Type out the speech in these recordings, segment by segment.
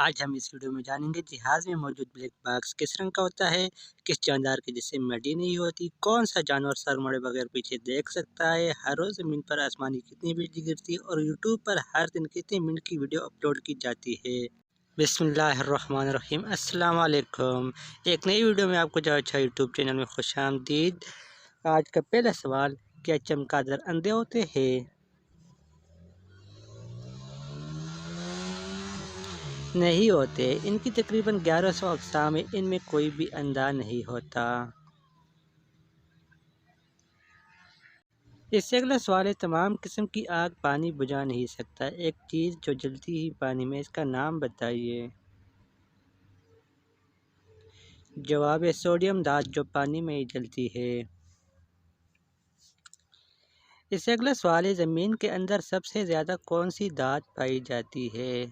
آج ہم اس ویڈیو میں جانیں گے جہاز میں موجود بلیک باکس کس رنگ کا ہوتا ہے، کس جاندار کے جسم میں ہڈی نہیں ہوتی، کون سا جانور سر موڑے بغیر پیچھے دیکھ سکتا ہے، ہر روز زمین پر آسمانی کتنی بجلی گرتی ہے اور یوٹیوب پر ہر دن کتنے منٹ کی ویڈیو اپلوڈ کی جاتی ہے۔ بسم اللہ الرحمن الرحیم۔ السلام علیکم، ایک نئی ویڈیو میں آپ کو جاوید شاہ یوٹیوب چینل میں خوش آمدید۔ آج کا پہلا سوال، کیا چمگادڑ اندھے ہوتے ہیں؟ نہیں ہوتے، ان کی تقریباً 1100 اقسام ہیں، ان میں کوئی بھی اندھا نہیں ہوتا۔ اس سے اگلا سوال ہے، تمام قسم کی آگ پانی بجھا نہیں سکتا، ایک چیز جو جلتی ہی پانی میں، اس کا نام بتائیے۔ جواب ہے سوڈیم دھات، جو پانی میں ہی جلتی ہے۔ اس سے اگلا سوال ہے، زمین کے اندر سب سے زیادہ کون سی دھات پائی جاتی ہے؟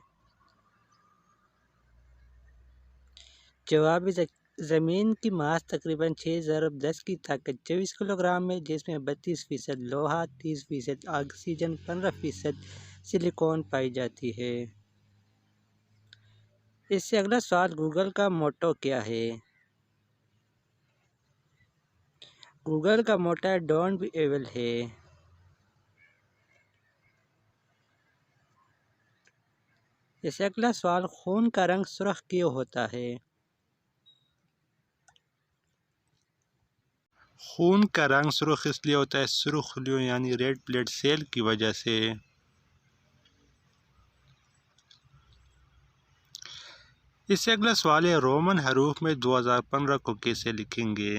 جواب ہے زمین کی ماس تقریباً 6 ضرب 10 کی طاقت 24 کلو گرام ہے، جس میں 32% لوہا، 30% آکسیجن، 15% سلیکون پائی جاتی ہے۔ اس سے اگلا سوال، گوگل کا موٹو کیا ہے؟ گوگل کا موٹو ہے ڈونٹ بی ایول ہے۔ اس سے اگلا سوال، خون کا رنگ سرخ کیوں ہوتا ہے؟ خون کا رنگ سرخ اس لیے ہوتا ہے سرخ خلیوں یعنی ریڈ بلڈ سیل کی وجہ سے۔ اس سے اگلا سوال ہے، رومن حروف میں 2015 کو کیسے لکھیں گے؟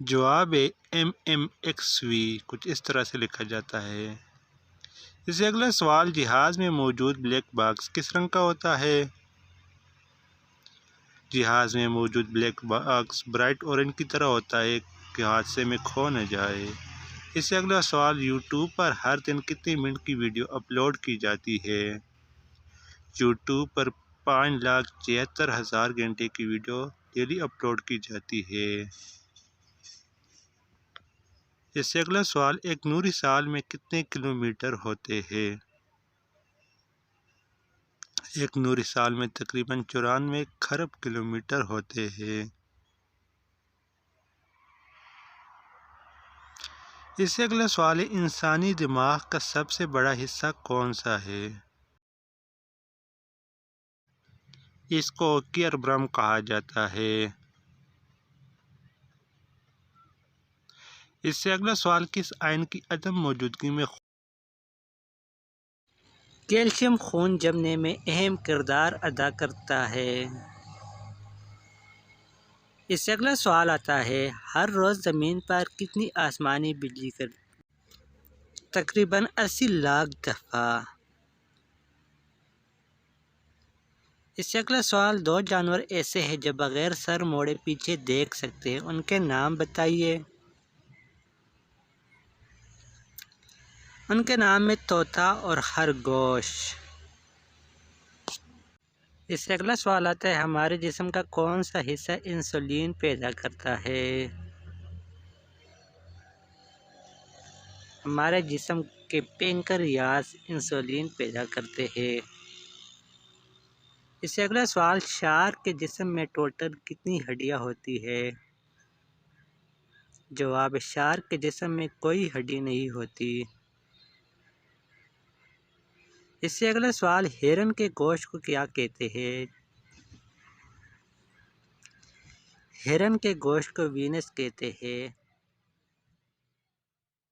جواب ہے MMXV، کچھ اس طرح سے لکھا جاتا ہے۔ اس سے اگلا سوال، جہاز میں موجود بلیک باکس کس رنگ کا ہوتا ہے؟ جہاز میں موجود بلیک باکس برائٹ اورنج کی طرح ہوتا ہے کہ حادثے میں کھو نہ جائے۔ اس سے اگلا سوال، یوٹیوب پر ہر دن کتنے منٹ کی ویڈیو اپلوڈ کی جاتی ہے؟ یوٹیوب پر 5,76,000 گھنٹے کی ویڈیو ڈیلی اپلوڈ کی جاتی ہے۔ اس سے اگلا سوال، ایک نوری سال میں کتنے کلومیٹر ہوتے ہیں؟ ایک نوری سال میں تقریباً 94 کھرب کلومیٹر ہوتے ہیں۔ اس سے اگلا سوال ہے، انسانی دماغ کا سب سے بڑا حصہ کون سا ہے؟ اس کو کیربرم کہا جاتا ہے۔ اس سے اگلا سوال، کس آئن کی عدم موجودگی میں کیلشیم خون جمنے میں اہم کردار ادا کرتا ہے؟ اس سے اگلا سوال آتا ہے، ہر روز زمین پر کتنی آسمانی بجلی تقریباً 80 لاکھ دفعہ۔ اس سے اگلا سوال، دو جانور ایسے ہیں جو بغیر سر موڑے پیچھے دیکھ سکتے ہیں، ان کے نام بتائیے۔ ان کے نام ہے طوطا اور خرگوش۔ اس سے اگلا سوال آتا ہے، ہمارے جسم کا کون سا حصہ انسولین پیدا کرتا ہے؟ ہمارے جسم کے پینکریاس انسولین پیدا کرتے ہیں۔ اس سے اگلا سوال، شارک کے جسم میں ٹوٹل کتنی ہڈیاں ہوتی ہے؟ جواب، شارک کے جسم میں کوئی ہڈی نہیں ہوتی۔ اس سے اگلا سوال، ہرن کے گوشت کو کیا کہتے ہیں؟ ہرن کے گوشت کو وینس کہتے ہیں۔